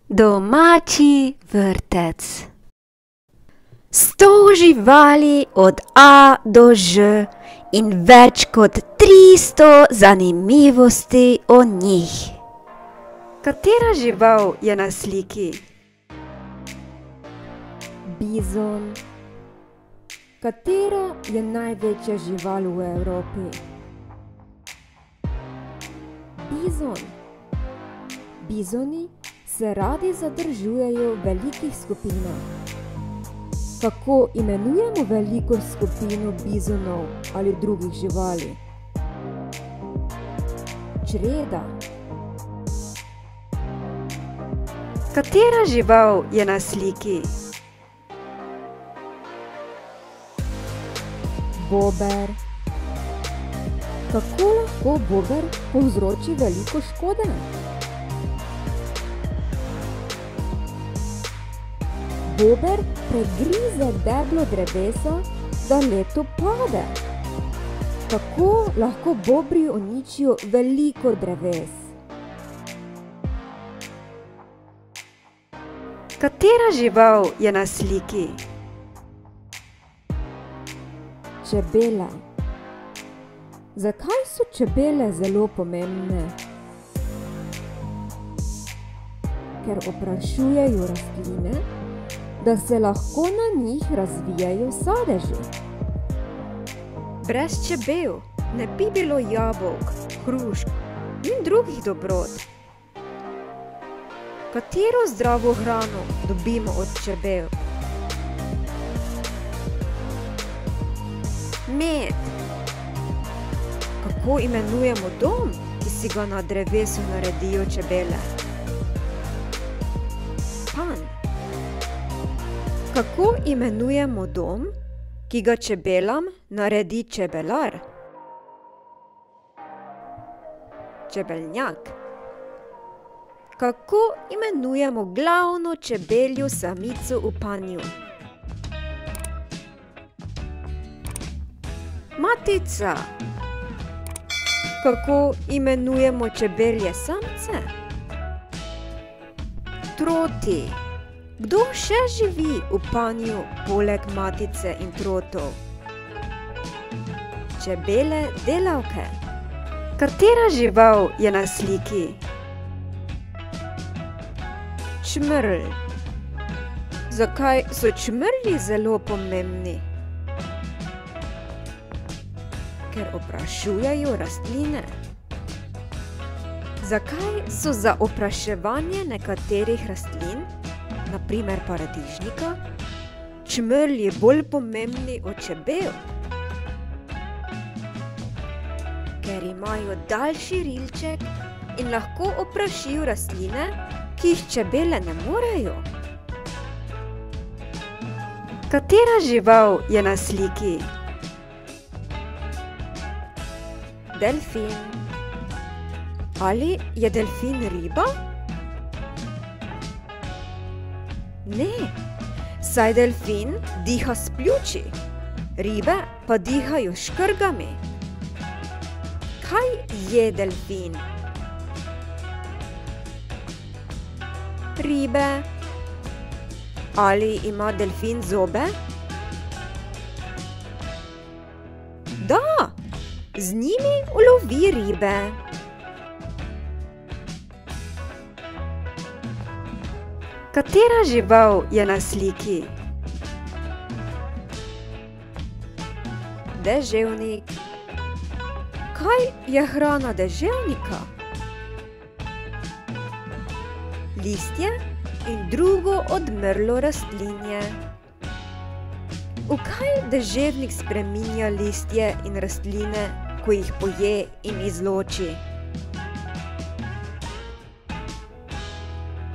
Domači vrtec. 100 živali od A do Ž in več kot 300 zanimivosti o njih. Katera žival je na sliki? Bizon. Katera je največja žival v Evropi? Bizon. Bizoni se radi zadržujejo v velikih skupinah. Kako imenujemo veliko skupino bizonov ali drugih živali? Čreda. Katera žival je na sliki? Bober. Kako lahko bober povzroči veliko škode? Bober pregrize deblo drevesa, da leto pade. Kako lahko bobri uničijo veliko dreves? Katera žival je na sliki? Čebela. Zakaj so čebele zelo pomembne? Ker oprašujejo rastline, da se lahko na njih razvijajo sadeži. Brez čebel ne bi bilo jabolk, hrušk in drugih dobrot. Katero zdravo hrano dobimo od čebel? Med. Kako imenujemo dom, ki si ga na drevesu naredijo čebele? Panj. Kako imenujemo dom, ki ga čebelam naredi čebelar? Čebelnjak. Kako imenujemo glavno čebeljo samico v panju? Matica. Kako imenujemo čebelje samce? Troti. Kdo še živi v panju poleg matice in trotov? Čebele delavke. Katera žival je na sliki? Čmrlj. Zakaj so čmrlji zelo pomembni? Ker oprašujejo rastline. Zakaj so za opraševanje nekaterih rastlin, na primer paradižnika, čmrlji bolj pomembni od čebel? Ker imajo daljši rilček in lahko oprašijo rastline, ki jih čebele ne morejo. Katera žival je na sliki? Delfin. Ali je delfin riba? Ne, saj delfin diha s pljuči, ribe pa dihajo s škrgami. Kaj je delfin? Ribe. Ali ima delfin zobe? Da, z njimi ulovi ribe. Katera žival je na sliki? Deževnik. Kaj je hrana deževnika? Listje in drugo odmrlo rastlinje. V kaj deževnik spreminja listje in rastline, ko jih poje in izloči?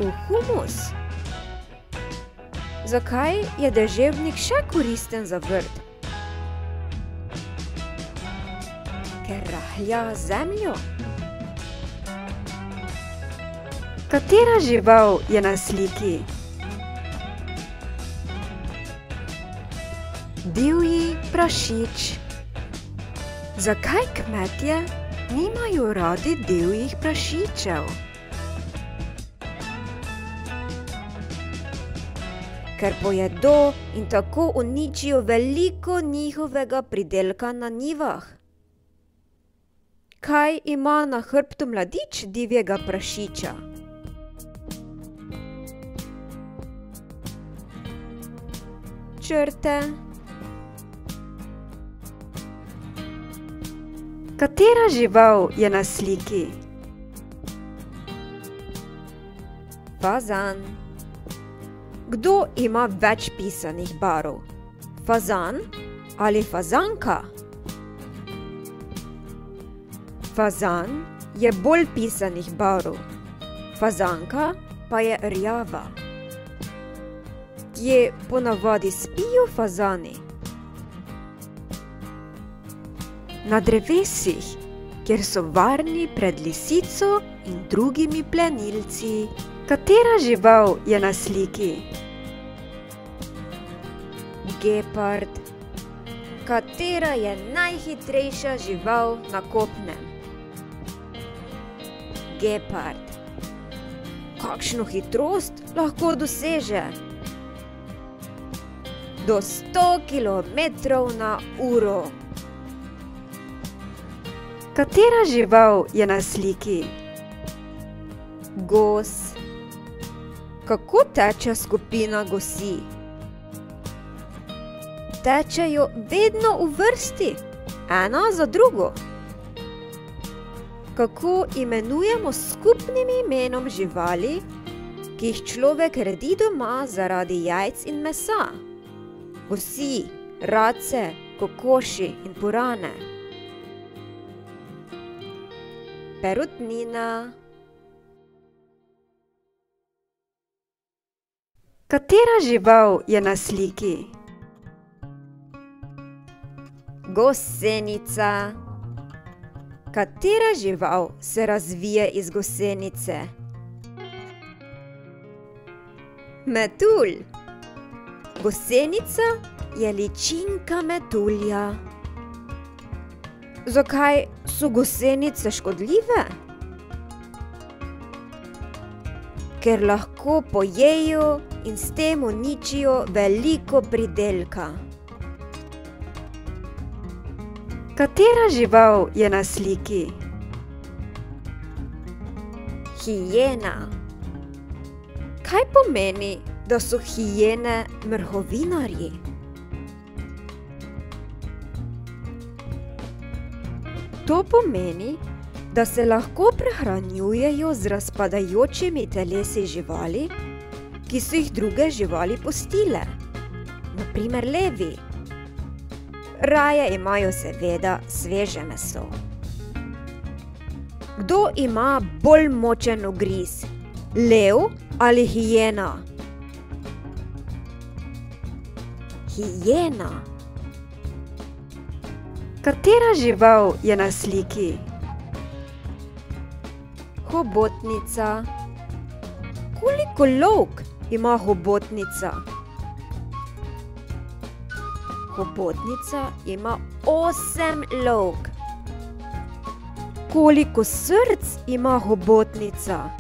V humus. Zakaj je deževnik še koristen za vrt? Ker rahlja zemljo. Katera žival je na sliki? Divji prašič. Zakaj kmetje nimajo radi divjih prašičev? ker pojedo in tako uničijo veliko njihovega pridelka na njivah. Kaj ima na hrbtu mladič divjega prašiča? Črte. Katera žival je na sliki? Fazan. Kdo ima več pisanih barv? Fazan ali fazanka? Fazan je bolj pisanih barv, fazanka pa je rjava. Kje ponavadi spijo fazani? Na drevesih, kjer so varni pred lisico in drugimi plenilci. Katera žival je na sliki? Gepard. Katera je najhitrejša žival na kopnem? Gepard. Kakšno hitrost lahko doseže? Do 100 km/h. Katera žival je na sliki? Gos. Kako teče skupina gosi? Tečejo vedno v vrsti, ena za drugo. Kako imenujemo skupnim imenom živali, ki jih človek redi doma zaradi jajc in mesa? Gosi, race, kokoši in purane. Perutnina. Katera žival je na sliki? Gosenica. Katera žival se razvije iz gosenice? Metulj. Gosenica je ličinka metulja. Zakaj so gosenice škodljive? Ker lahko pojejo in s tem uničijo veliko pridelka. Katera žival je na sliki? Hijena. Kaj pomeni, da so hijene mrhovinarji? To pomeni, da se lahko prehranjujejo z razpadajočimi telesi živali, ki so jih druge živali pustile, na primer levi. Raje imajo seveda sveže meso. Kdo ima bolj močen ugriz, lev ali hijena? Hijena. Katera žival je na sliki? Hobotnica. Koliko lovk ima hobotnica? Hobotnica ima 8 lovk. Koliko src ima hobotnica?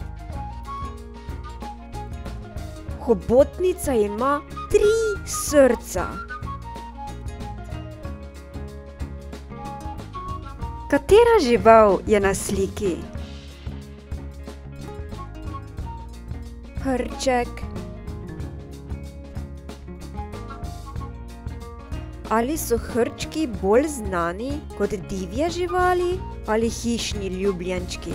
Hobotnica ima 3 srca. Katera žival je na sliki? Hrček. Ali so hrčki bolj znani kot divje živali ali hišni ljubljenčki?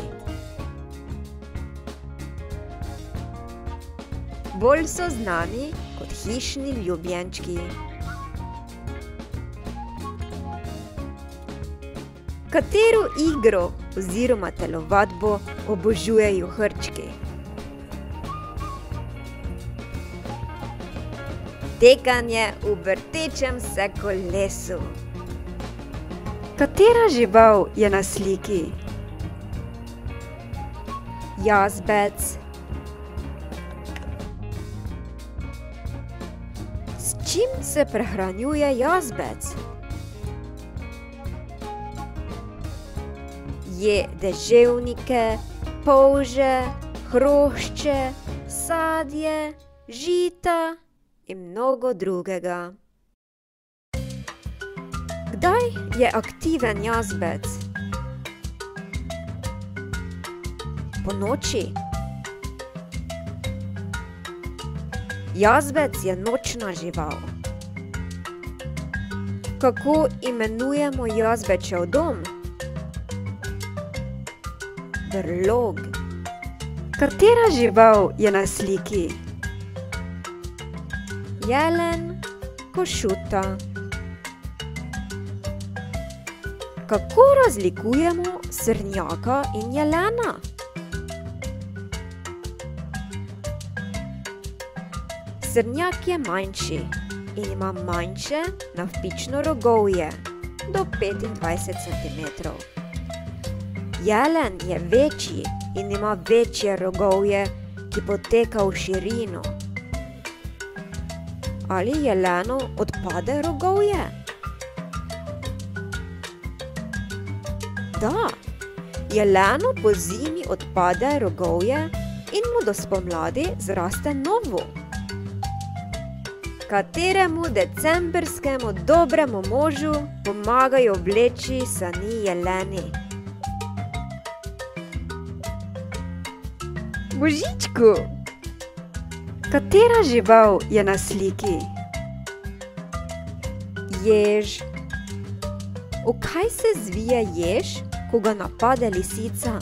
Bolj so znani kot hišni ljubljenčki. Katero igro oziroma telovadbo obožujejo hrčki? Tekanje v vrtečem se kolesu. Katera žival je na sliki? Jazbec. S čim se prehranjuje jazbec? Je deževnike, polže, hrošče, sadje, žita, in mnogo drugega. Kdaj je aktiven jazbec? Ponoči. Jazbec je nočna žival. Kako imenujemo jazbečev dom? Brlog. Katera žival je na sliki? Jelen, košuta. Kako razlikujemo srnjaka in jelena? Srnjak je manjši in ima manjše navpično rogovje do 25 cm. Jelen je večji in ima večje rogovje, ki poteka v širino. Ali jelenu odpade rogovje? Da, jelenu po zimi odpade rogovje in mu do spomladi zraste novo. Kateremu decembrskemu dobremu možu pomagajo vleči sani jeleni? Božičku. Katera žival je na sliki? Jež. V kaj se zvije jež, ko ga napade lisica?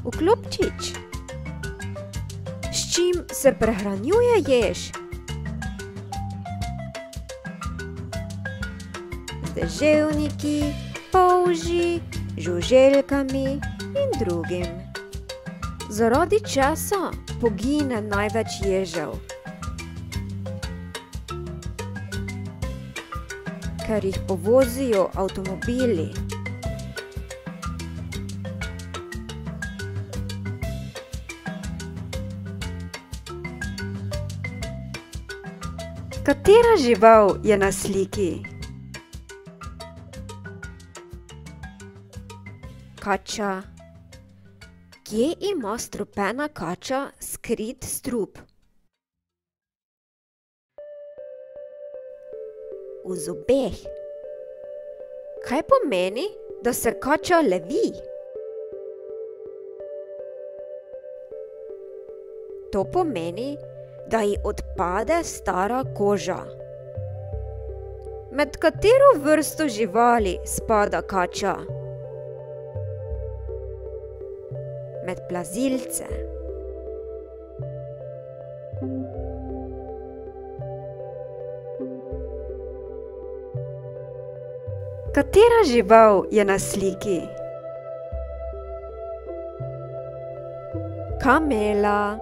V klobčič. S čim se prehranjuje jež? Z deževniki, polži, žuželkami in drugim. Zaradi česa pogine največ ježev? Ker jih povozijo avtomobili. Katera žival je na sliki? Kača. Kje ima strupena kača skrit strup? V zobeh. Kaj pomeni, da se kača levi? To pomeni, da ji odpade stara koža. Med katero vrsto živali spada kača? Med plazilce. Katera žival je na sliki? Kamela.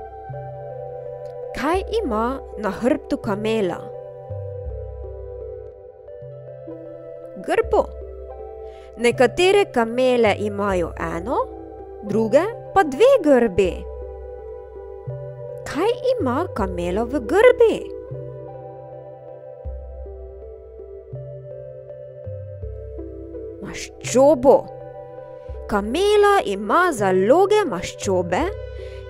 Kaj ima na hrbtu kamela? Grbo. Nekatere kamele imajo eno, druge pa dve grbi. Kaj ima kamela v grbi? Maščobo. Kamela ima zaloge maščobe,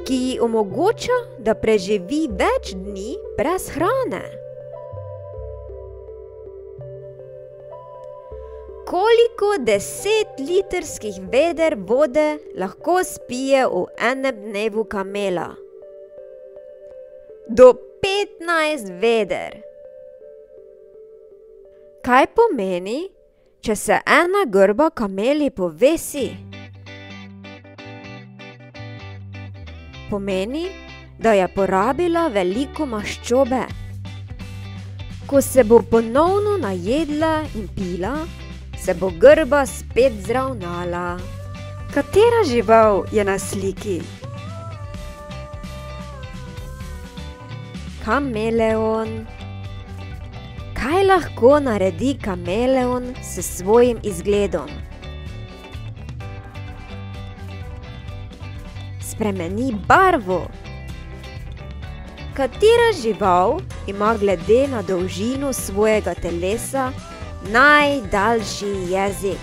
ki ji omogoča, da preživi več dni brez hrane. Koliko 10-litrskih veder vode lahko spije v enem dnevu kamela? Do 15 veder. Kaj pomeni, če se ena grba kameli povesi? Pomeni, da je porabila veliko maščobe. Ko se bo ponovno najedla in pila, se bo grba spet zravnala. Katera žival je na sliki? Kameleon. Kaj lahko naredi kameleon s svojim izgledom? Spremeni barvo. Katera žival ima glede na dolžino svojega telesa najdaljši jezik?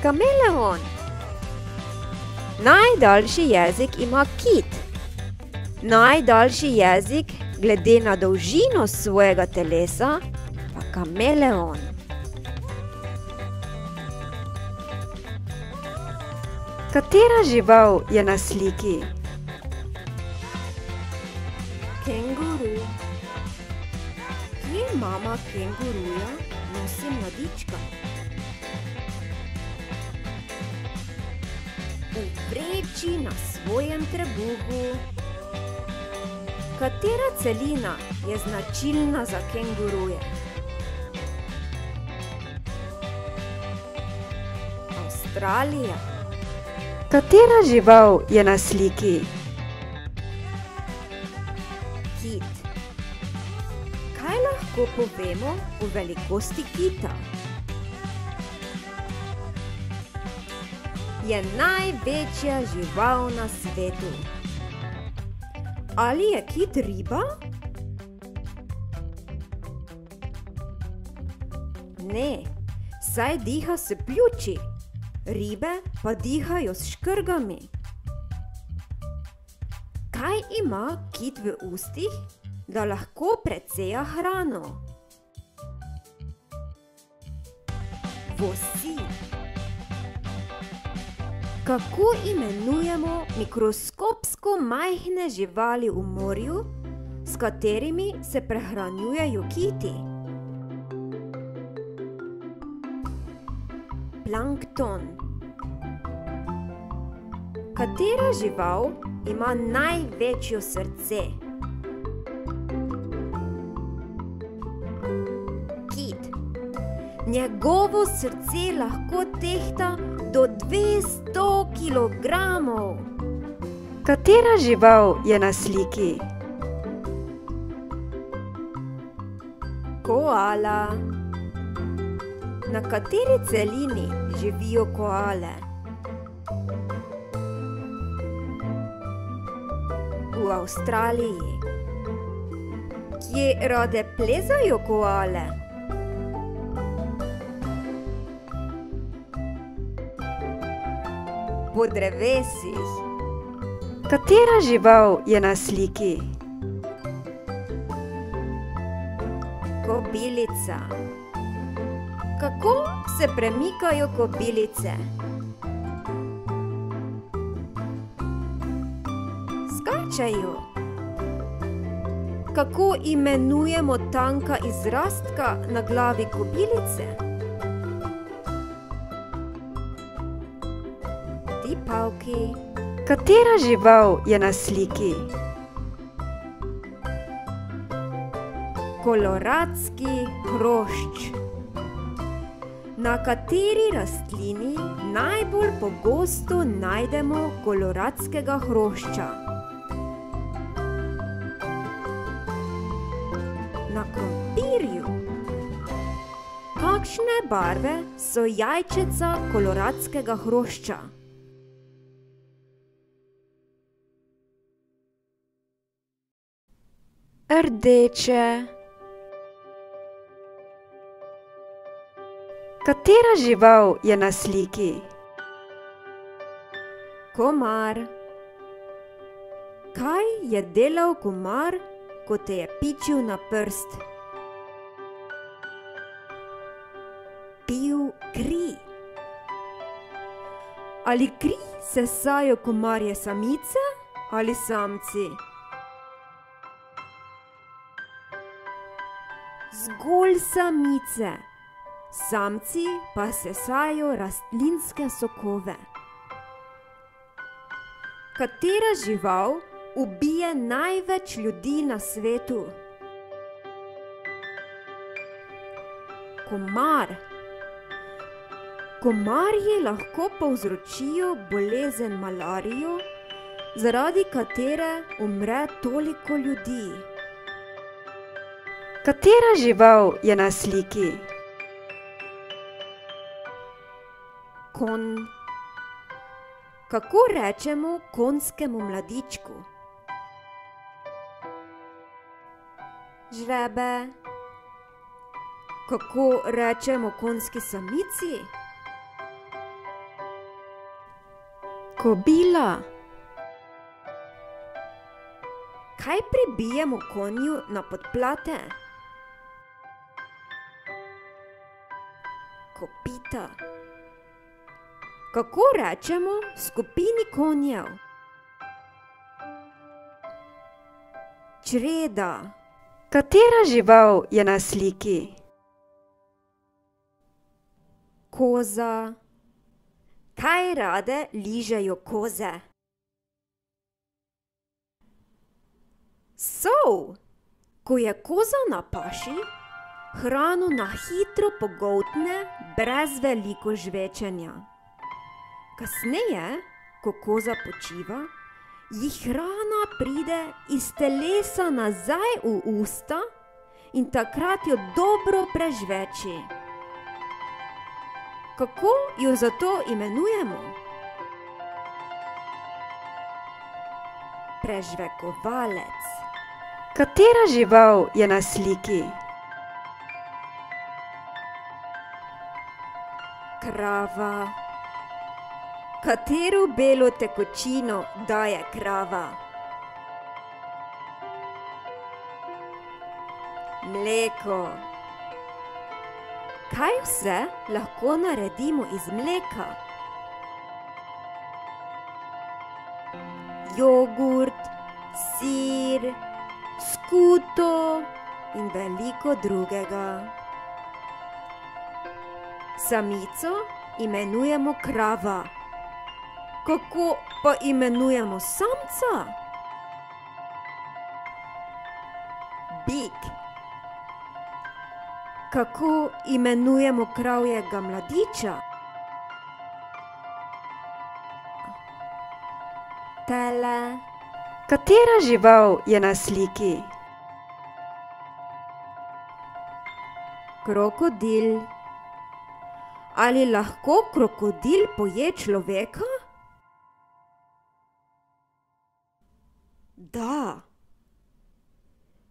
Kameleon. Najdaljši jezik ima kit. Najdaljši jezik glede na dolžino svojega telesa pa kameleon. Katera žival je na sliki? Kenguru. Kje mama kenguruja nosi mladička? V vreči na svojem trebuhu. Katera celina je značilna za kenguruje? Avstralija. Katera žival je na sliki? Kit. Kaj lahko povemo o velikosti kita? Je največja žival na svetu. Ali je kit riba? Ne, saj diha s pljuči. Ribe pa dihajo s škrgami. Kaj ima kit v ustih, da lahko preceja hrano? Vosi. Kako imenujemo mikroskopsko majhne živali v morju, s katerimi se prehranjujejo kiti? Plankton. Katera žival ima največjo srce? Kit. Njegovo srce lahko tehta do 200 kilogramov. Katera žival je na sliki? Koala. Na kateri celini živijo koale? V Avstraliji. Kje rade plezajo koale? Po drevesih. Katera žival je na sliki? Kobilica. Kako se premikajo kobilice? Skačejo. Kako imenujemo tanka izrastka na glavi kobilice? Tipavki. Katera žival je na sliki? Koloradski hrošč. Na kateri rastlini najbolj pogosto najdemo koloradskega hrošča? Na krompirju. Kakšne barve so jajčeca koloradskega hrošča? Rdeče. Katera žival je na sliki? Komar. Kaj je delal komar, ko te je pičil na prst? Pil kri. Ali kri sesajo komarje samice ali samci? Zgolj samice. Samci pa sesajo rastlinske sokove. Katera žival ubije največ ljudi na svetu? Komar. Komarji lahko povzročijo bolezen malarijo, zaradi katere umre toliko ljudi. Katera žival je na sliki? Konj. Kako rečemo konjskemu mladičku? Žrebe. Kako rečemo konjski samici? Kobila. Kaj pribijemo konju na podplate? Kopita. Kako rečemo skupini konjev? Čreda. Katera žival je na sliki? Koza. Kaj rade ližejo koze? Sol. Ko je koza na paši, hrano na hitro pogoltne brez veliko žvečenja. Kasneje, ko koza počiva, ji hrana pride iz telesa nazaj v usta in takrat jo dobro prežveči. Kako jo zato imenujemo? Prežvekovalec. Katera žival je na sliki? Krava. Katero belo tekočino daje krava? Mleko. Kaj vse lahko naredimo iz mleka? Jogurt, sir, skuto in veliko drugega. Samico imenujemo krava. Kako pa imenujemo samca? Bik. Kako imenujemo kravjega mladiča? Tele. Katera žival je na sliki? Krokodil. Ali lahko krokodil poje človeka? Da.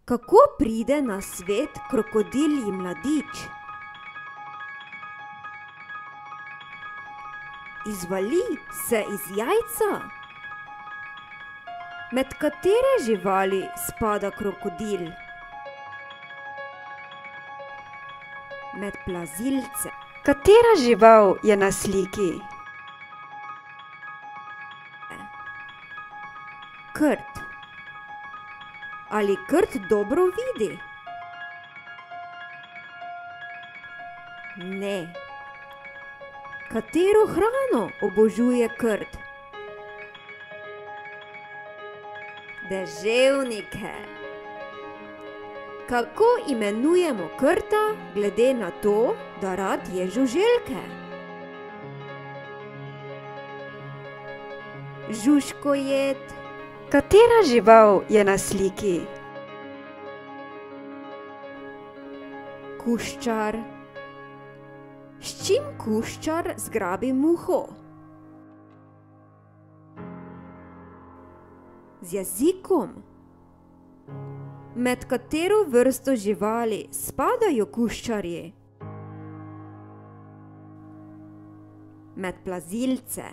Kako pride na svet krokodilji mladič? Izvali se iz jajca. Med katere živali spada krokodil? Med plazilce. Katera žival je na sliki? Krt. Ali krt dobro vidi? Ne. Katero hrano obožuje krt? Deževnike. Kako imenujemo krta glede na to, da rad je žuželke? Žužkojed. Katera žival je na sliki? Kuščar. S čim kuščar zgrabi muho? Z jezikom. Med katero vrsto živali spadajo kuščarji? Med plazilce.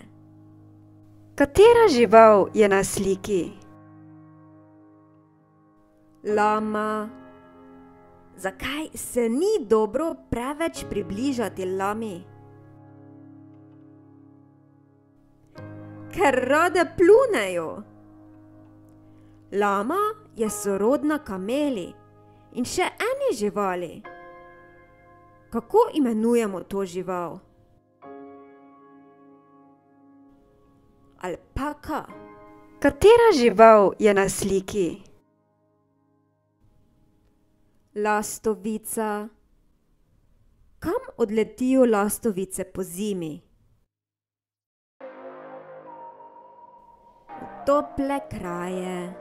Katera žival je na sliki? Lama. Zakaj se ni dobro preveč približati lami? Ker rade plunejo. Lama je sorodna kameli in še eni živali. Kako imenujemo to žival? Alpaka. Katera žival je na sliki? Lastovica. Kam odletijo lastovice pozimi? V tople kraje.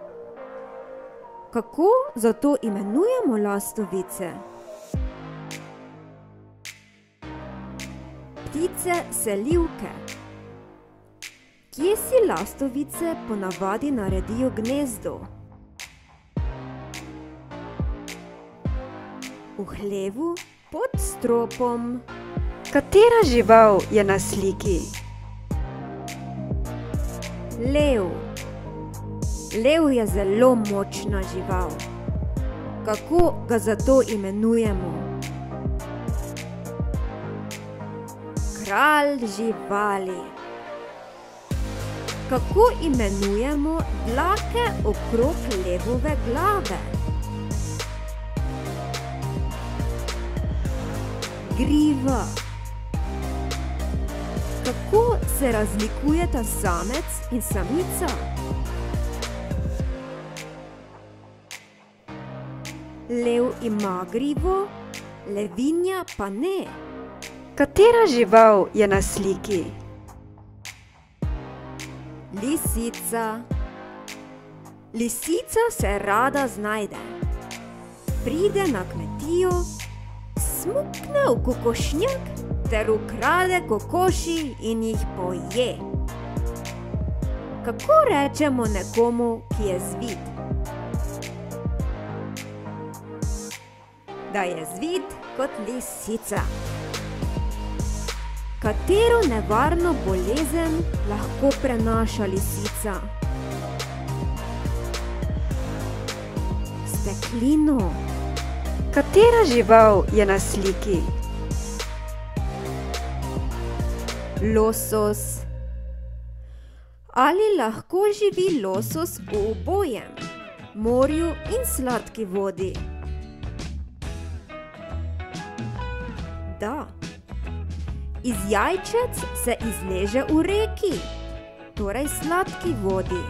Kako zato imenujemo lastovice? Ptice selivke. Kje si lastovice ponavadi naredijo gnezdo? V hlevu pod stropom. Katera žival je na sliki? Lev. Lev je zelo močna žival. Kako ga zato imenujemo? Kralj živali. Kako imenujemo dlake okrog levove glave? Griva. Kako se razlikujeta samec in samica? Lev ima grivo, levinja pa ne. Katera žival je na sliki? Lisica. Lisica se rada znajde. Pride na kmetijo, smukne v kokošnjak ter ukrade kokoši in jih poje. Kako rečemo nekomu, ki je zvit? Da je zvit kot lisica. Katero nevarno bolezen lahko prenaša lisica? Steklino. Katera žival je na sliki? Losos. Ali lahko živi losos v obojem, morju in sladki vodi? Da. Iz jajčec se izleže v reki, torej sladki vodi.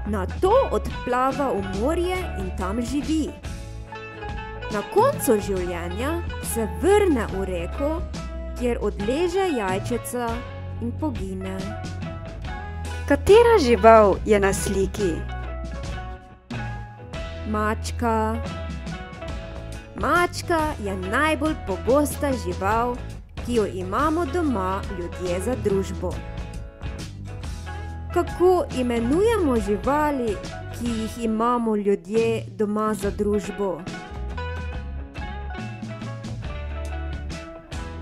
Nato odplava v morje in tam živi. Na koncu življenja se vrne v reko, kjer odleže jajčeca in pogine. Katera žival je na sliki? Mačka. Mačka je najbolj pogosta žival, ki jo imamo doma ljudje za družbo. Kako imenujemo živali, ki jih imamo ljudje doma za družbo?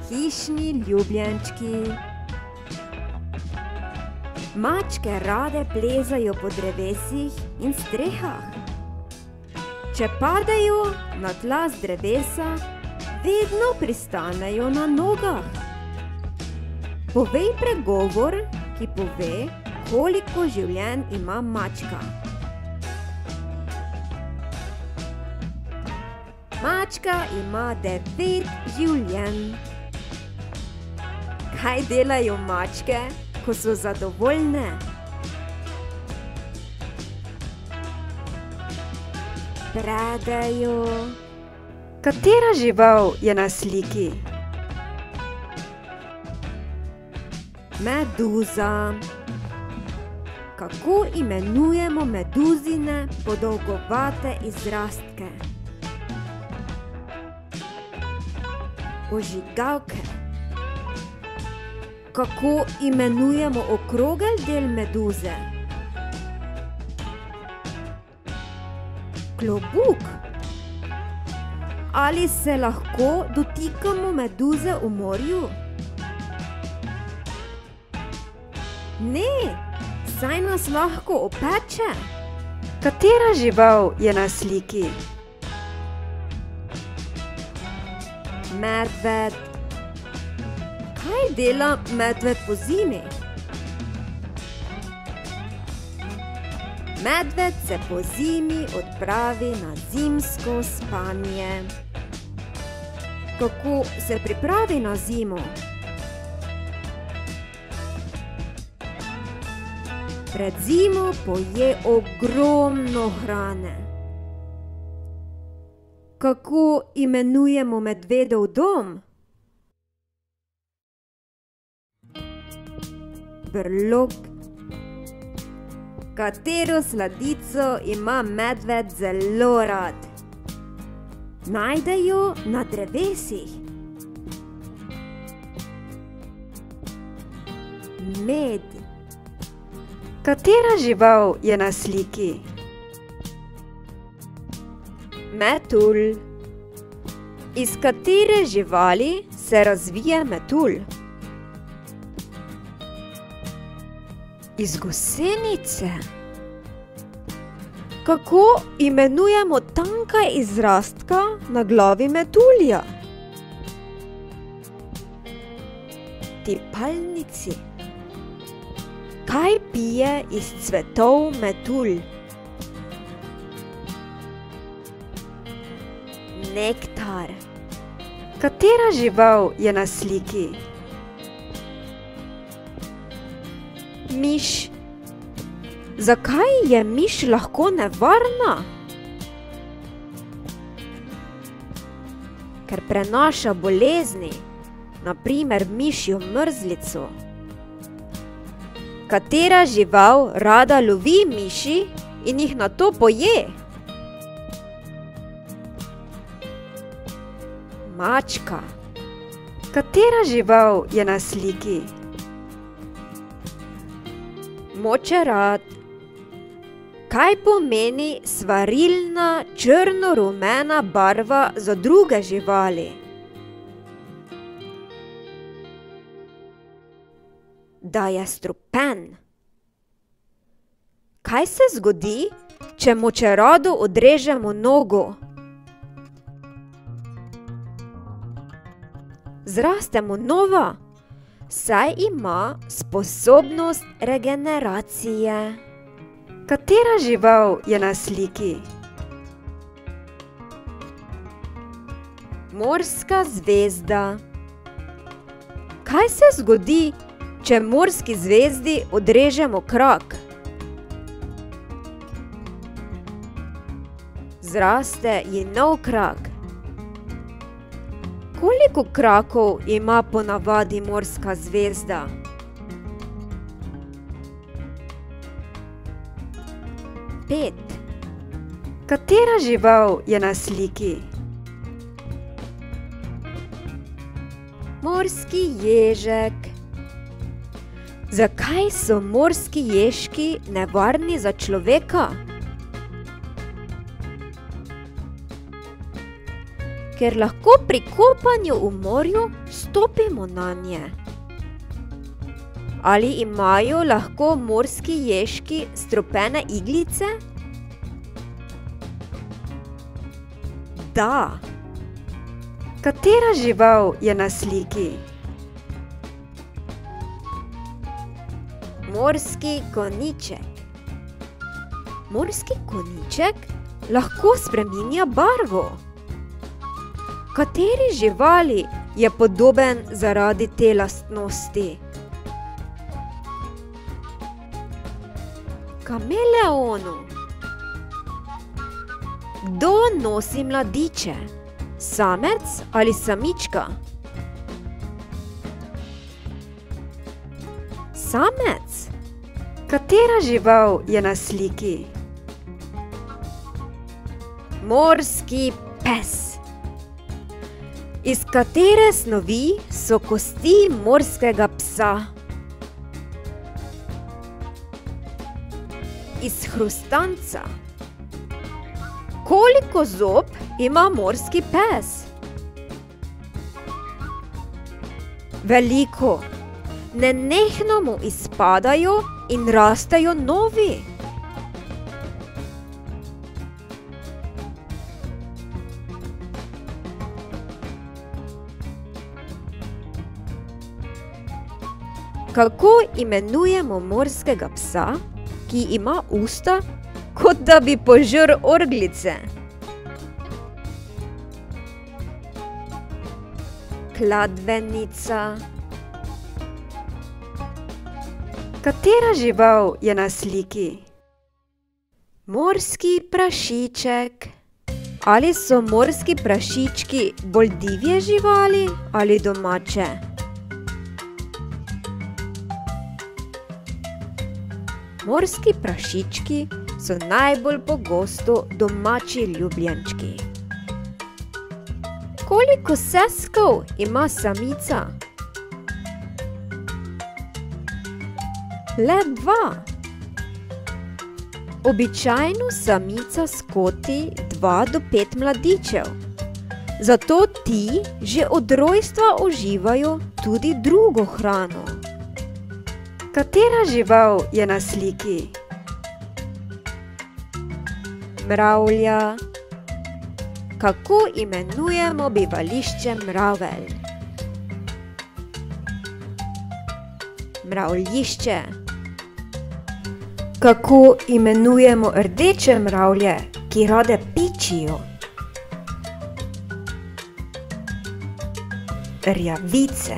Hišni ljubljenčki. Mačke rade plezajo po drevesih in strehah. Če padejo na tla z drevesa, vedno pristanejo na nogah. Povej pregovor, ki pove, koliko življenj ima mačka. Mačka ima 9 življenj. Kaj delajo mačke, ko so zadovoljne? Predajo. Katera žival je na sliki? Meduza. Kako imenujemo meduzine podolgovate izrastke? Ožigavke. Kako imenujemo okrogel del meduze? Klobuk. Ali se lahko dotikamo meduze v morju? Ne, saj nas lahko opeče. Katera žival je na sliki? Medved. Kaj dela medved pozimi? Medved se pozimi odpravi na zimsko spanje. Kako se pripravi na zimo? Pred zimo poje ogromno hrane. Kako imenujemo medvedov dom? Brlog. Katero sladico ima medved zelo rad? Najdejo na drevesih. Med. Katera žival je na sliki? Metulj. Iz katere živali se razvije metulj? Iz gosenice? Kako imenujemo tanka izrastka na glavi metulja? Tipalnici. Kaj pije iz cvetov metulj? Nektar. Katera žival je na sliki? Miš. Zakaj je miš lahko nevarna? Ker prenaša bolezni, na primer mišjo mrzlico. Katera žival rada lovi miši in jih nato poje? Mačka. Katera žival je na sliki? Močerad. Kaj pomeni svarilna črno-rumena barva za druge živali? Da je strupen. Kaj se zgodi, če močeradu odrežemo nogo? Zraste mu nova, saj ima sposobnost regeneracije. Katera žival je na sliki? Morska zvezda. Kaj se zgodi, če morski zvezdi odrežemo krak? Zraste ji nov krak. Koliko krakov ima ponavadi morska zvezda? Pet. Katera žival je na sliki? Morski ježek. Zakaj so morski ježki nevarni za človeka? Ker lahko pri kopanju v morju stopimo nanje. Ali imajo lahko morski ježki strupene iglice? Da. Katera žival je na sliki? Morski konjiček. Morski konjiček lahko spreminja barvo. Kateri živali je podoben zaradi te lastnosti? Kameleonu. Kdo nosi mladiče? Samec ali samička? Samec. Katera žival je na sliki? Morski pes. Iz katere snovi so kosti morskega psa? Iz hrustanca. Koliko zob ima morski pes? Veliko. Nenehno mu izpadajo in rastejo novi. Kako imenujemo morskega psa, ki ima usta, kot da bi požrl orglice? Kladvenica. Katera žival je na sliki? Morski prašiček. Ali so morski prašički bolj divje živali ali domače? Morski prašički so najbolj pogosto domači ljubljenčki. Koliko seskov ima samica? Le 2. Običajno samica skoti 2 do 5 mladičev, zato ti že od rojstva uživajo tudi drugo hrano. Katera žival je na sliki? Mravlja. Kako imenujemo bivališče mravelj? Mravljišče. Kako imenujemo rdeče mravlje, ki rade pičijo? Rjavice.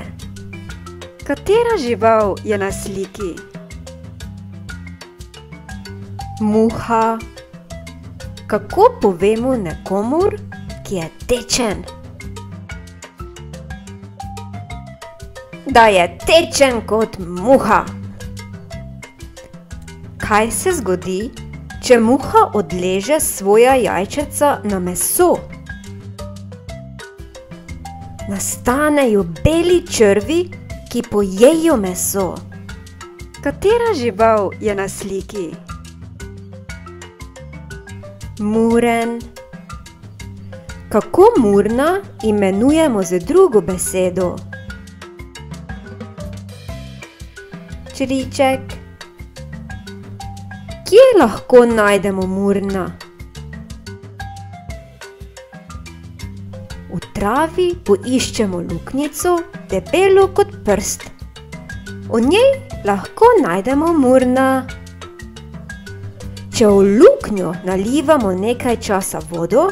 Katera žival je na sliki? Muha. Kako povemo nekomur, ki je tečen? Da je tečen kot muha. Kaj se zgodi, če muha odleže svoja jajčeca na meso? Nastanejo beli črvi, ki pojejo meso. Katera žival je na sliki? Muren. Kako murna imenujemo z drugo besedo? Čriček. Kje lahko najdemo murna? V travi poiščemo luknjico, debelo kot prst. V njej lahko najdemo murna. Če v luknjo nalivamo nekaj časa vodo,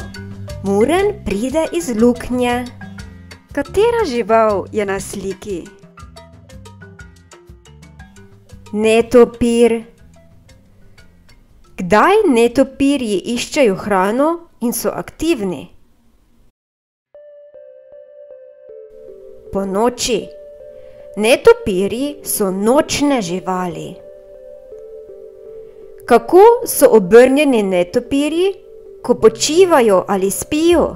muren pride iz luknje. Katera žival je na sliki? Netopir. Kdaj netopirji iščejo hrano in so aktivni? Ponoči. Netopirji so nočne živali. Kako so obrnjeni netopirji, ko počivajo ali spijo?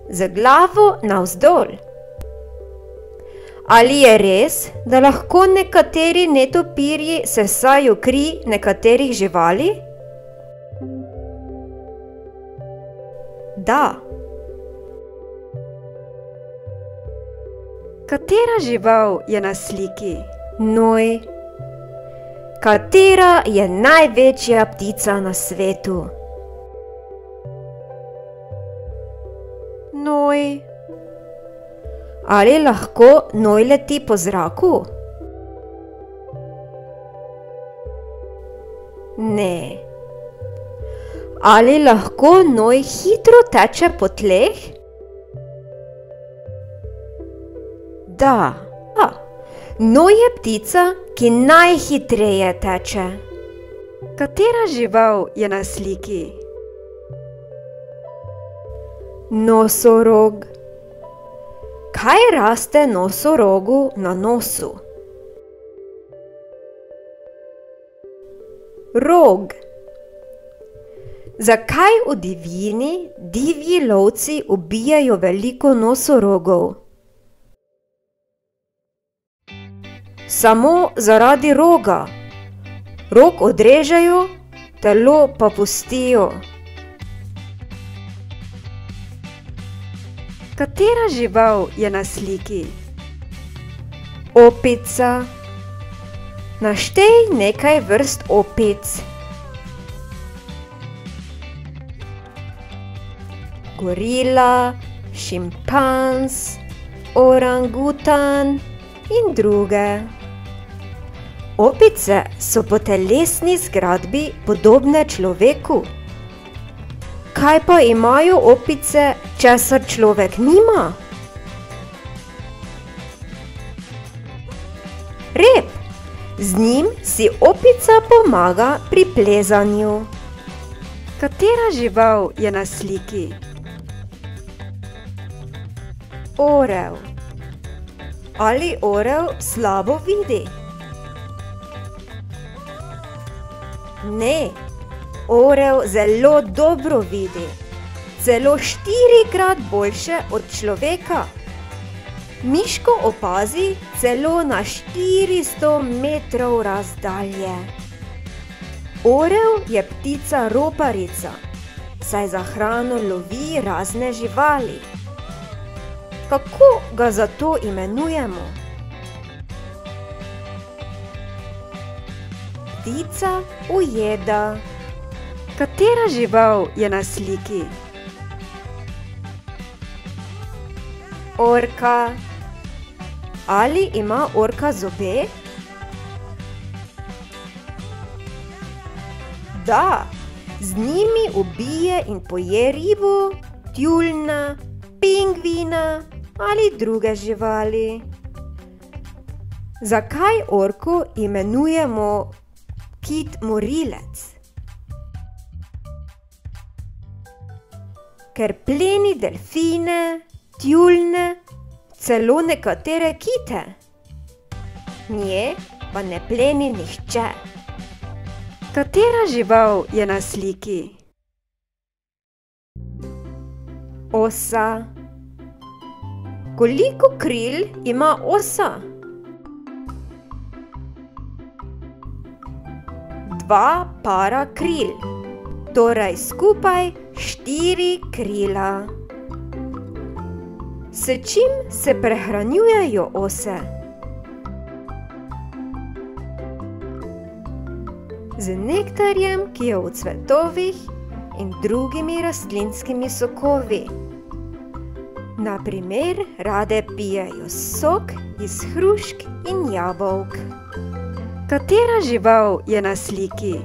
Z glavo navzdol. Ali je res, da lahko nekateri netopirji sesajo kri nekaterih živali? Da. Katera žival je na sliki? Noj. Katera je največja ptica na svetu? Noj. Ali lahko noj leti po zraku? Ne. Ali lahko noj hitro teče po tleh? Da. Noj je ptica, ki najhitreje teče. Katera žival je na sliki? Nosorog. Kaj raste nosorogu na nosu? Rog. Zakaj v divjini divji lovci ubijajo veliko nosorogov? Samo zaradi roga. Rog odrežejo, telo pa pustijo. Katera žival je na sliki? Opica. Naštej nekaj vrst opic. Gorila, šimpans, orangutan in druge. Opice so po telesni zgradbi podobne človeku. Kaj pa imajo opice, česar človek nima? Rep. Z njim si opica pomaga pri plezanju. Katera žival je na sliki? Orel. Ali orel slabo vidi? Ne. Orel zelo dobro vidi, celo 4-krat boljše od človeka. Miško opazi celo na 400 metrov razdalje. Orel je ptica roparica, saj za hrano lovi razne živali. Kako ga zato imenujemo? ptica ujeda. Katera žival je na sliki? Orka. Ali ima orka zobe? Da, z njimi ubije in poje ribo, tjulnja, pingvina ali druge živali. Zakaj orko imenujemo kit morilec? Ker pleni delfine, tjulnje, celo nekatere kite. Nje pa ne pleni nihče. Katera žival je na sliki? Osa. Koliko kril ima osa? 2 para kril, torej skupaj 4 krila. S čim se prehranjujejo ose? Z nektarjem, ki je v cvetovih, in drugimi rastlinskimi sokovi. Na primer, rade pijejo sok iz hrušk in jabolk. Katera žival je na sliki?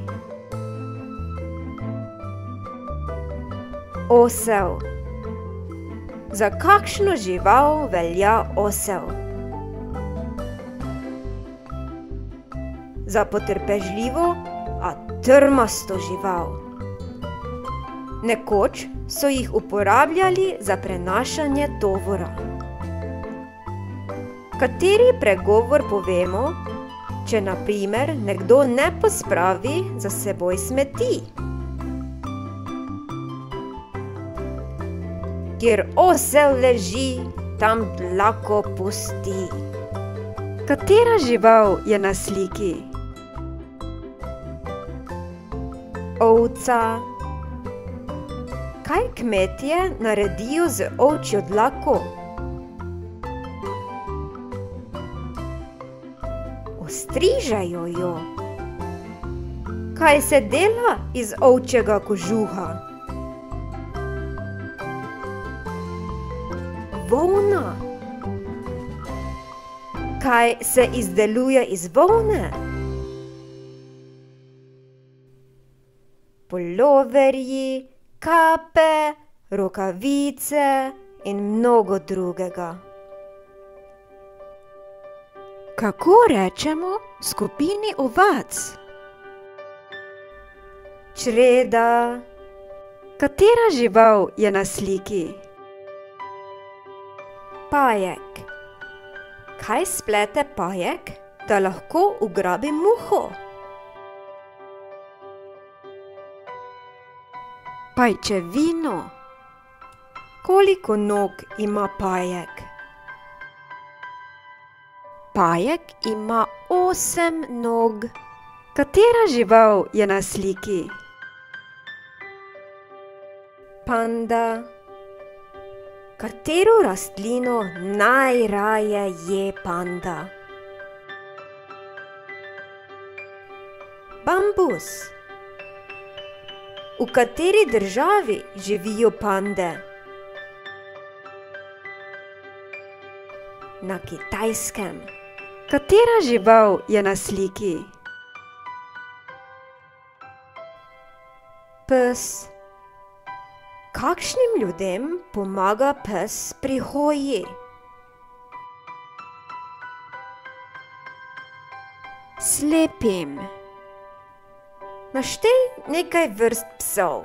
Osel. Za kakšno žival velja osel? Za potrpežljivo, a trmasto žival. Nekoč so jih uporabljali za prenašanje tovora. Kateri pregovor povemo, če na primer nekdo ne pospravi za seboj smeti? Kjer osel leži, tam dlako pusti. Katera žival je na sliki? Ovca. Kaj kmetje naredijo z ovčjo dlako? Ostrižejo jo. Kaj se dela iz ovčjega kožuha? Volna. Kaj se izdeluje iz volne? Puloverji, kape, rokavice in mnogo drugega. Kako rečemo skupini ovac? Čreda. Katera žival je na sliki? Pajek. Kaj splete pajek, da lahko ugrabi muho? Pajčevino. Koliko nog ima pajek? Pajek ima 8 nog. Katera žival je na sliki? Panda. Katero rastlino najraje je panda? Bambus. V kateri državi živijo pande? Na Kitajskem. Katera žival je na sliki? Pes. Kakšnim ljudem pomaga pes pri hoji? Slepim. Naštej nekaj vrst psov.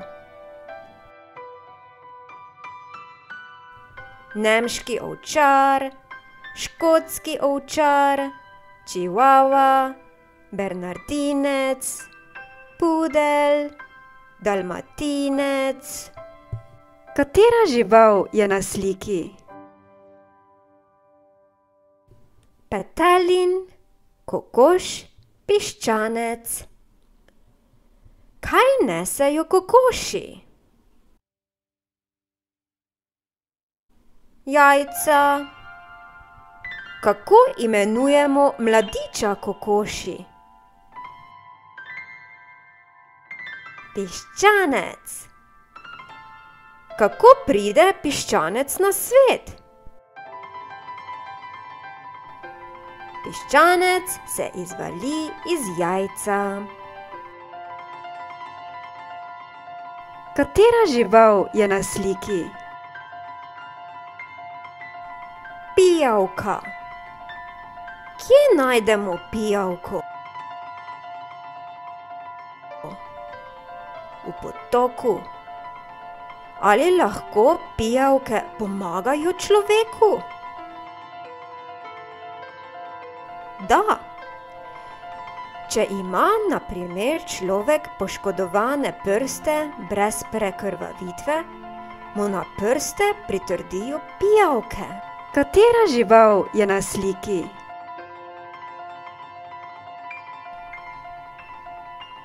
Nemški ovčar, škotski ovčar, čivava, bernardinec, pudel, dalmatinec. Katera žival je na sliki? Petelin, kokoš, piščanec. Kaj nesejo kokoši? Jajca. Kako imenujemo mladiča kokoši? Piščanec. Kako pride piščanec na svet? Piščanec se izvali iz jajca. Katera žival je na sliki? Pijavka. Kje najdemo pijavko? V potoku. Ali lahko pijavke pomagajo človeku? Da. Če ima na primer človek poškodovane prste brez prekrvavitve, mu na prste pritrdijo pijavke. Katera žival je na sliki?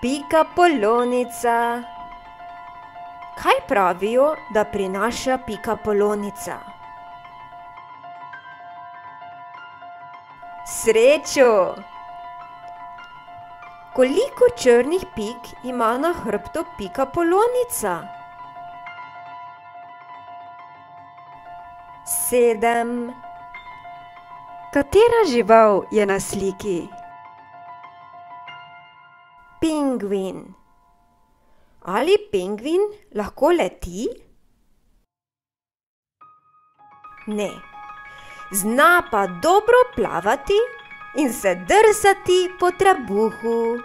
Pikapolonica. Kaj pravijo, da prinaša pikapolonica? Srečo! Koliko črnih pik ima na hrbtu pikapolonica? 7. Katera žival je na sliki? Pingvin. Ali pingvin lahko leti? Ne. Zna pa dobro plavati in se drsati po trebuhu.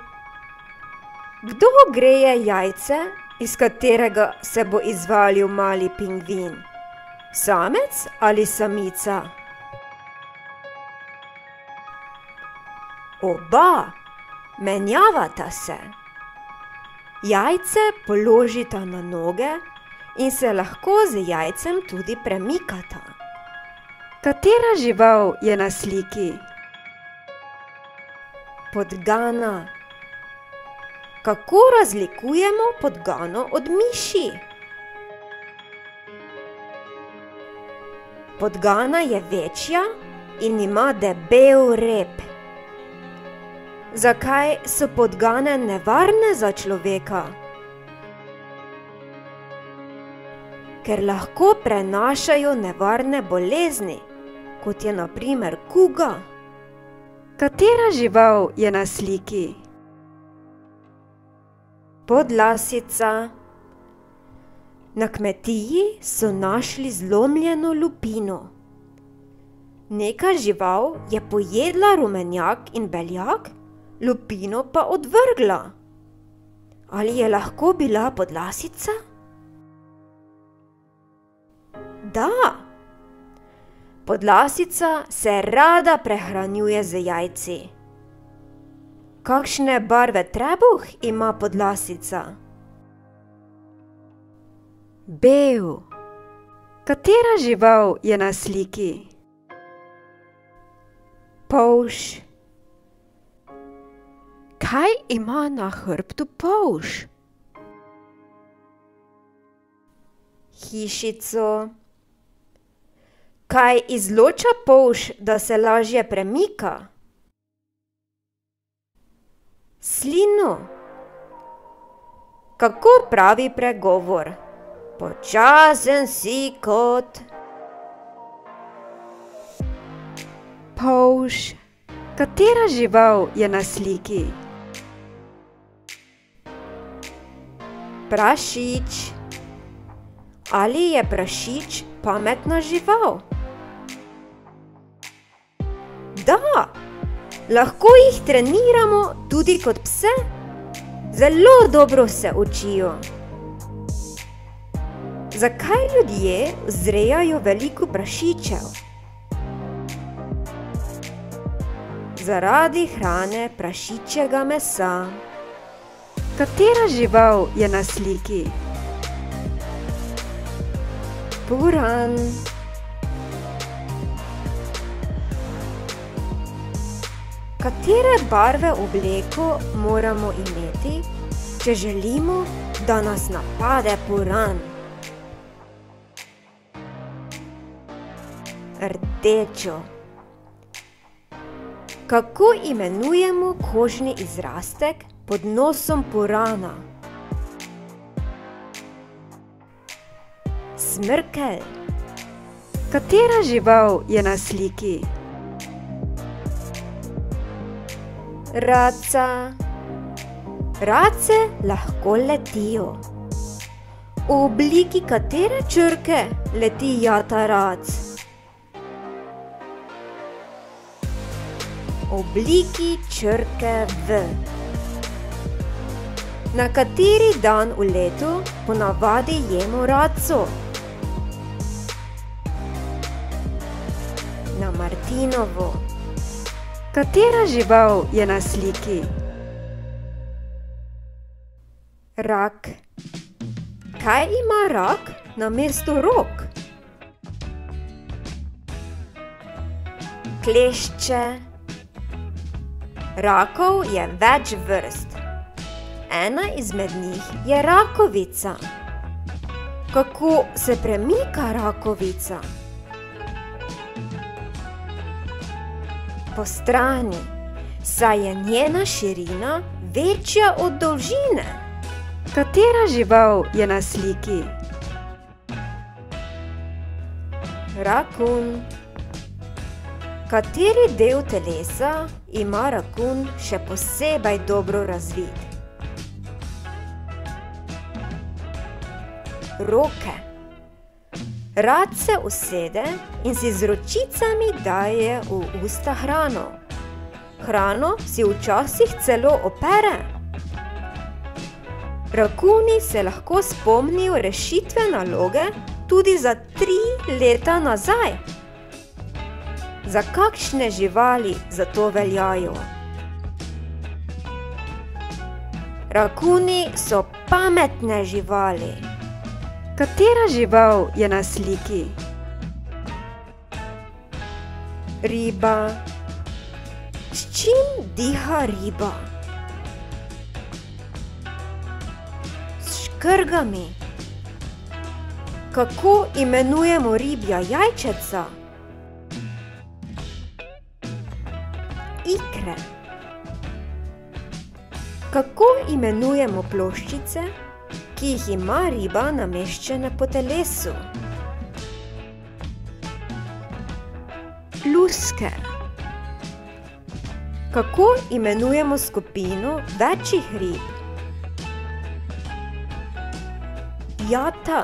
Kdo greje jajce, iz katerega se bo izvalil mali pingvin? Samec ali samica? Oba menjavata se. Jajce položita na noge in se lahko z jajcem tudi premikata. Katera žival je na sliki? Podgana. Kako razlikujemo podgano od miši? Podgana je večja in ima debel rep. Zakaj so podgane nevarne za človeka? Ker lahko prenašajo nevarne bolezni, kot je na primer kuga. Katera žival je na sliki? Podlasica. Na kmetiji so našli zlomljeno lupino. Neka žival je pojedla rumenjak in beljak, lupino pa odvrgla. Ali je lahko bila podlasica? Da. Podlasica se rada prehranjuje z jajci. Kakšne barve trebuh ima podlasica? Bel. Katera žival je na sliki? Polž. Kaj ima na hrbtu polž? Hišico. Kaj izloča polž, da se lažje premika? Slino. Kako pravi pregovor? Počasen si kot polž. Katera žival je na sliki? Prašič. Ali je prašič pametna žival? Da, lahko jih treniramo tudi kot pse. Zelo dobro se učijo. Zakaj ljudje vzrejajo veliko prašičev? Zaradi hrane prašičjega mesa. Katera žival je na sliki? Puran. Katere barve obleko moramo imeti, če želimo, da nas napade puran? Rdečo. Kako imenujemo kožni izrastek pod nosom purana? Smrkelj. Katera žival je na sliki? Raca. Race lahko letijo. V obliki katere črke leti jata rac? V obliki črke V. Na kateri dan v letu ponavadi jemo raco? Na martinovo. Katera žival je na sliki? Rak. Kaj ima rak namesto rok? Klešče. Rakov je več vrst. Ena izmed njih je rakovica. Kako se premika rakovica? Po strani, saj je njena širina večja od dolžine. Katera žival je na sliki? Rakun. Kateri del telesa ima rakun še posebej dobro razvit? Roke. Rad se usede in si z ročicami daje v usta hrano. Hrano si včasih celo opere. Rakuni se lahko spomnijo rešitve naloge tudi za 3 leta nazaj. Za kakšne živali zato veljajo? Rakuni so pametne živali. Katera žival je na sliki? Riba. S čim diha riba? S škrgami. Kako imenujemo ribja jajčeca? Ikre. Kako imenujemo ploščice, ki jih ima riba nameščene po telesu? Luske. Kako imenujemo skupino večjih rib? Jata.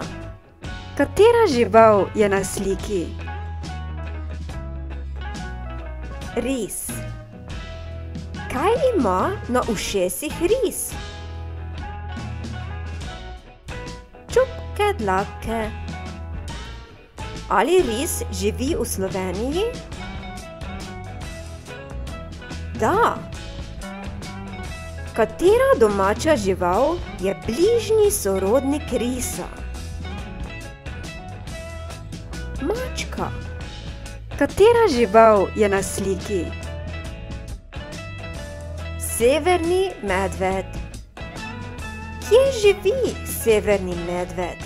Katera žival je na sliki? Ris. Kaj ima na ušesih ris? Čupke dlake. Ali ris živi v Sloveniji? Da. Katera domača žival je bližnji sorodnik risa? Mačka. Katera žival je na sliki? Severni medved. Kje živi severni medved?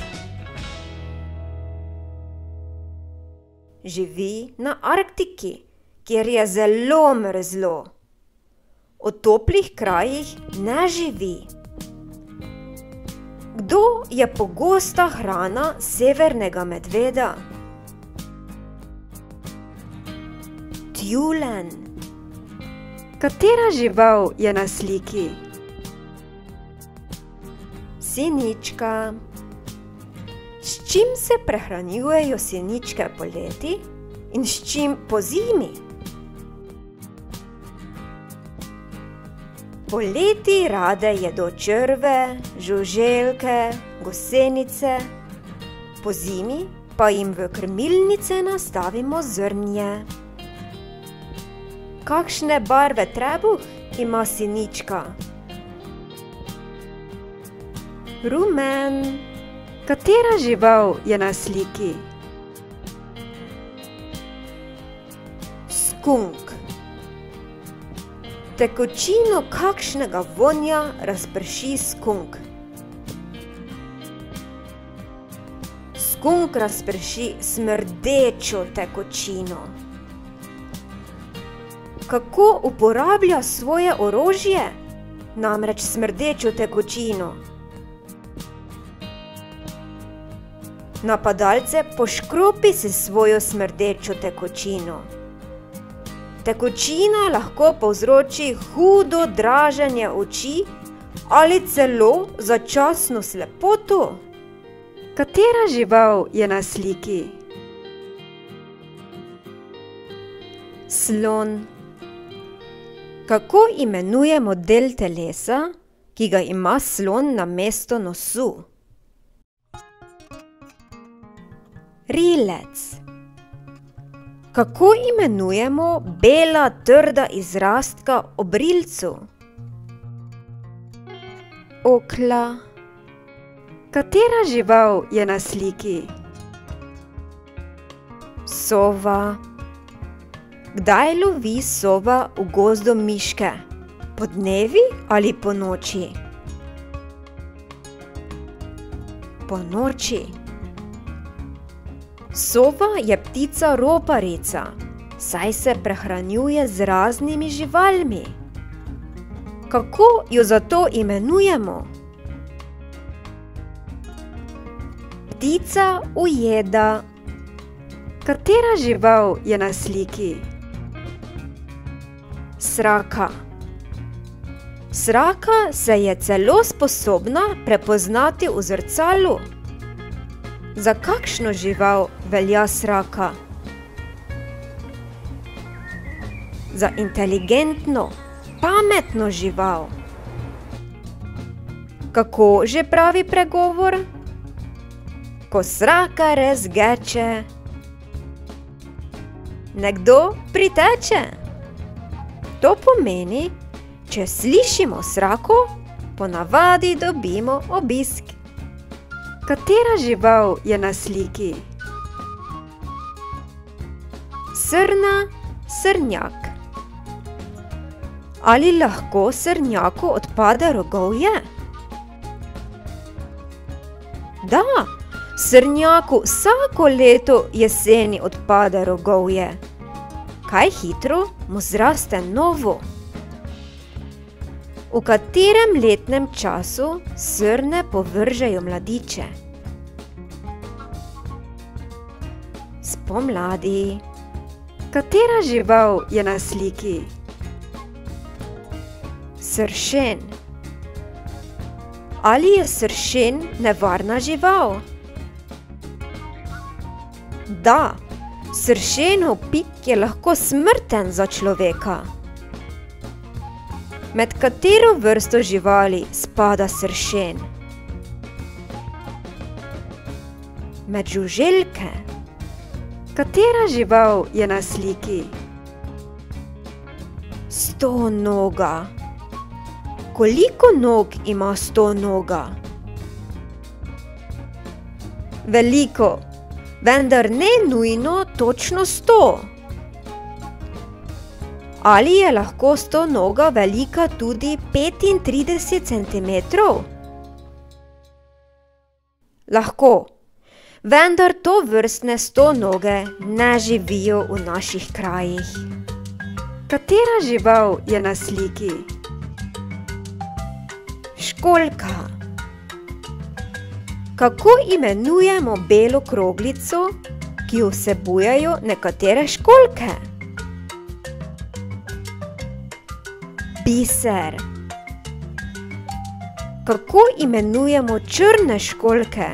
Živi na Arktiki, kjer je zelo mrzlo. V toplih krajih ne živi. Kdo je pogosta hrana severnega medveda? Tjulenj. Katera žival je na sliki? Sinička. S čim se prehranjujejo siničke poleti in s čim pozimi? Poleti rade jedo črve, žuželke, gosenice, pozimi pa jim v krmilnice nastavimo zrnje. Kakšne barve trebuh ima sinička? Rumen. Katera žival je na sliki? Skunk. Tekočino kakšnega vonja razprši skunk? Skunk razprši smrdečo tekočino. Kako uporablja svoje orožje, namreč smrdečo tekočino? Napadalce poškropi s svojo smrdečo tekočino. Tekočina lahko povzroči hudo draženje oči ali celo začasno slepoto. Katera žival je na sliki? Slon. Kako imenujemo del telesa, ki ga ima slon namesto nosu? Rilec. Kako imenujemo bela trda izrastka ob rilcu? Okla. Katera žival je na sliki? Sova. Kdaj lovi sova v gozdu miške? Podnevi ali ponoči? Ponoči. Sova je ptica roparica, saj se prehranjuje z raznimi živalmi. Kako jo zato imenujemo? Ptica ujeda. Katera žival je na sliki? Sraka. Sraka se je celo sposobna prepoznati v zrcalu. Za kakšno žival velja sraka? Za inteligentno, pametno žival. Kako že pravi pregovor? Ko sraka res geče, nekdo priteče. To pomeni, če slišimo srako, ponavadi dobimo obisk. Katera žival je na sliki? Srna, srnjak. Ali lahko srnjaku odpade rogovje? Da, srnjaku vsako leto jeseni odpade rogovje. Kaj hitro mu zraste novo. V katerem letnem času srne povržejo mladiče? Spomladi. Katera žival je na sliki? Sršen. Ali je sršen nevarna žival? Da, sršenov pik je lahko smrten za človeka. Med katero vrsto živali spada sršen? Med žuželke. Katera žival je na sliki? Stonoga. Koliko nog ima stonoga? Veliko, vendar ne nujno točno 100. Ali je lahko stonoga velika tudi 35 cm? Lahko, vendar tovrstne stonoge ne živijo v naših krajih. Katera žival je na sliki? Školjka. Kako imenujemo belo kroglico, ki jo vsebujejo nekatere školjke? Biser. Kako imenujemo črne školjke,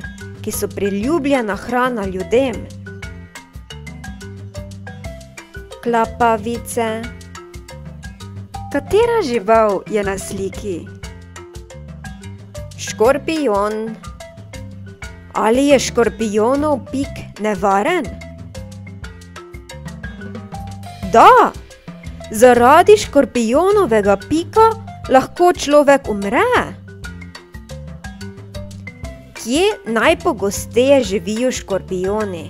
ki so priljubljena hrana ljudem? Klapavice. Katera žival je na sliki? Škorpijon. Ali je škorpijonov pik nevaren? Da! Zaradi škorpijonovega pika lahko človek umre. Kje najpogosteje živijo škorpijoni?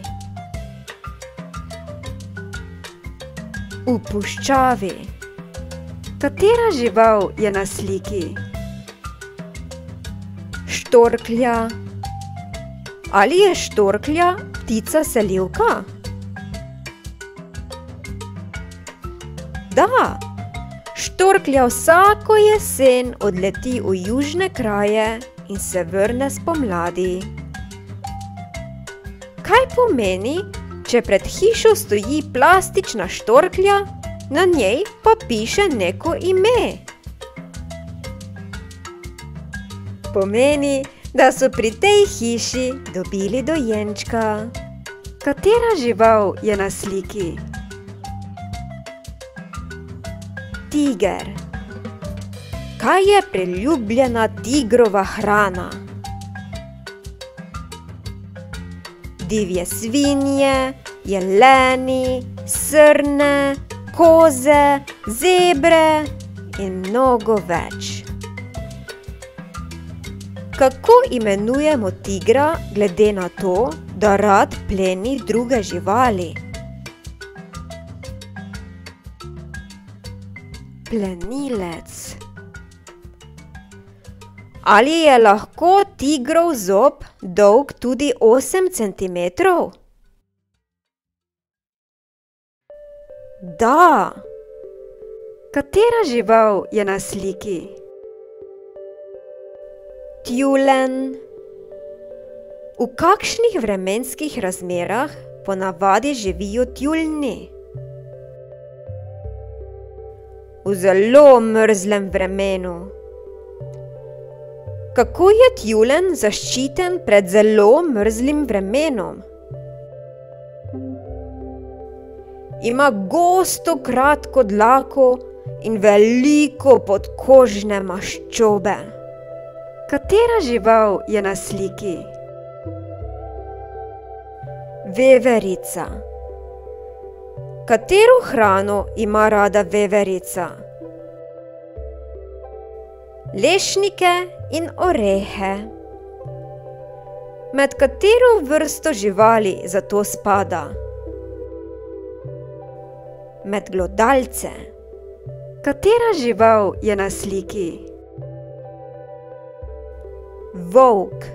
V puščavi. Katera žival je na sliki? Štorklja. Ali je štorklja ptica selivka? Da, štorklja vsako jesen odleti v južne kraje in se vrne spomladi. pomeni, če pred hišo stoji plastična štorklja, na njej pa piše neko ime. Pomeni, da so pri tej hiši dobili dojenčka. Katera žival je na sliki? Tiger. Kaj je priljubljena tigrova hrana? Divje svinje, jeleni, srne, koze, zebre in mnogo več. Kako imenujemo tigra glede na to, da rad pleni druge živali? Plenilec. Ali je lahko tigrov zob dolg tudi 8 centimetrov? Da! Katera žival je na sliki? Tjulenj. V kakšnih vremenskih razmerah ponavadi živijo tjuljni? V zelo mrzlem vremenu. Kako je tjulenj zaščiten pred zelo mrzlim vremenom? Ima gosto kratko dlako in veliko podkožne maščobe. Katera žival je na sliki? Veverica. Katero hrano ima rada veverica? Lešnike in orehe. Med katero vrsto živali zato spada? Med glodalce. Katera žival je na sliki? Volk.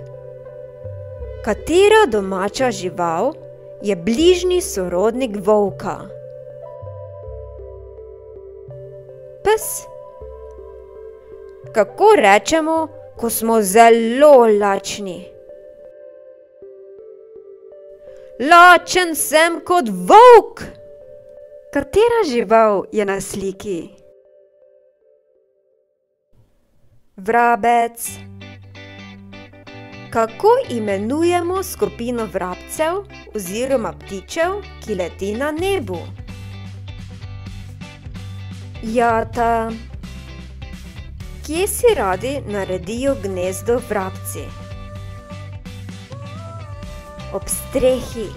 Katera domača žival je bližnji sorodnik volka? Pes. Kako rečemo, ko smo zelo lačni? Lačen sem kot volk. Katera žival je na sliki? Vrabec. Kako imenujemo skupino vrabcev oziroma ptičev, ki leti na nebu? Jata. Kje si radi naredijo gnezdo vrabci? Ob strehi.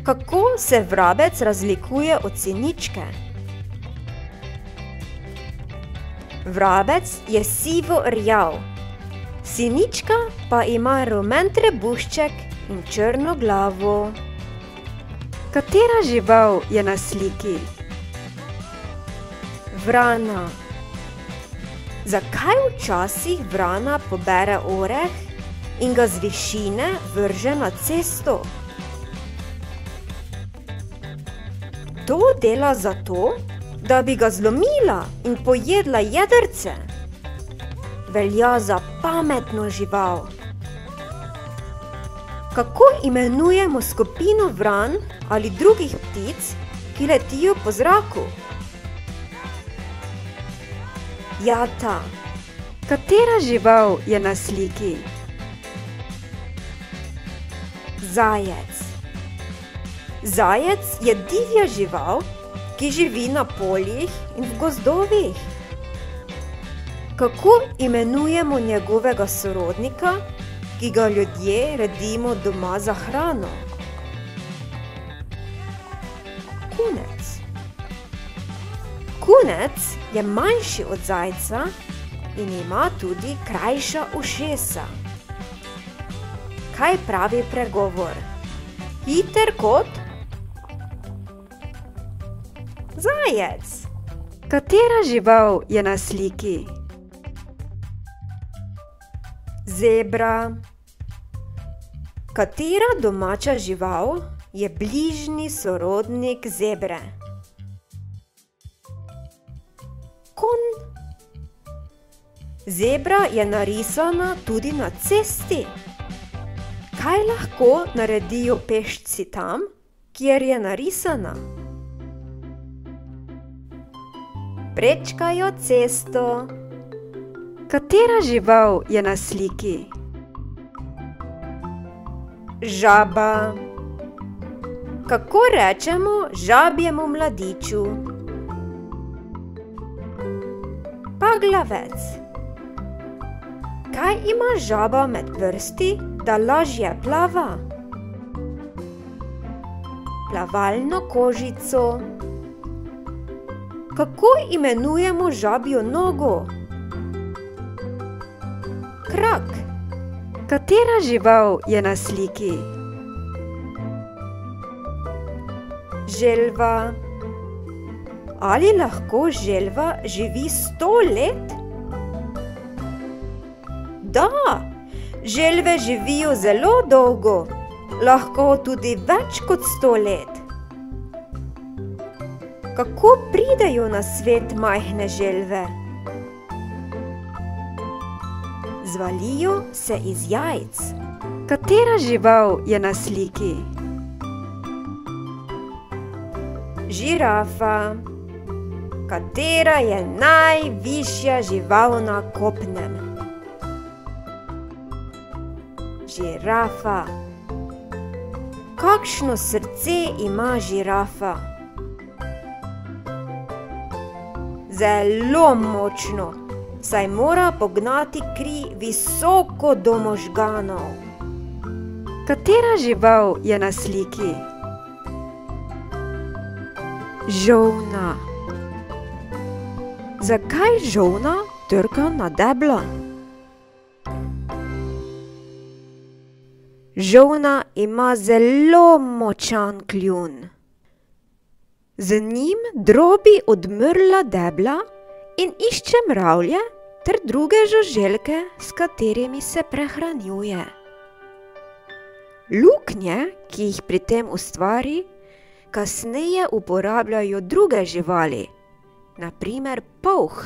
Kako se vrabec razlikuje od siničke? Vrabec je sivo rjav, sinička pa ima rumen trebušček in črno glavo. Katera žival je na sliki? Vrana. Zakaj včasih vrana pobere oreh in ga z višine vrže na cesto? To dela zato, da bi ga zlomila in pojedla jedrce. Velja za pametno žival. Kako imenujemo skupino vran ali drugih ptic, ki letijo po zraku? Jata. Katera žival je na sliki? Zajec. Zajec je divja žival, ki živi na poljih in v gozdovih. Kako imenujemo njegovega sorodnika, ki ga ljudje redimo doma za hrano? Kunec. Kunec je manjši od zajca in ima tudi krajša ušesa. Kaj pravi pregovor? Hiter kot zajec. Katera žival je na sliki? Zebra. Katera domača žival je bližnji sorodnik zebre? Konj. Zebra je narisana tudi na cesti. Kaj lahko naredijo pešci tam, kjer je narisana? Prečkajo cesto. Katera žival je na sliki? Žaba. Kako rečemo žabjemu mladiču? Paglavec. Kaj ima žaba med prsti, da lažje plava? Plavalno kožico. Kako imenujemo žabjo nogo? Krak. Katera žival je na sliki? Želva. Ali lahko želva živi 100 let? Da, želve živijo zelo dolgo, lahko tudi več kot 100 let. Kako pridejo na svet majhne želve? Zvalijo se iz jajc. Katera žival je na sliki? Žirafa. Katera je najvišja žival na kopnem? Žirafa. Kakšno srce ima žirafa? Zelo močno, saj mora pognati kri visoko do možganov. Katera žival je na sliki? Žolna. Zakaj žolna trka na debla? Žolna ima zelo močan kljun. Z njim drobi odmrla debla in išče mravlje ter druge žuželke, s katerimi se prehranjuje. Luknje, ki jih pri tem ustvari, kasneje uporabljajo druge živali, na primer polh.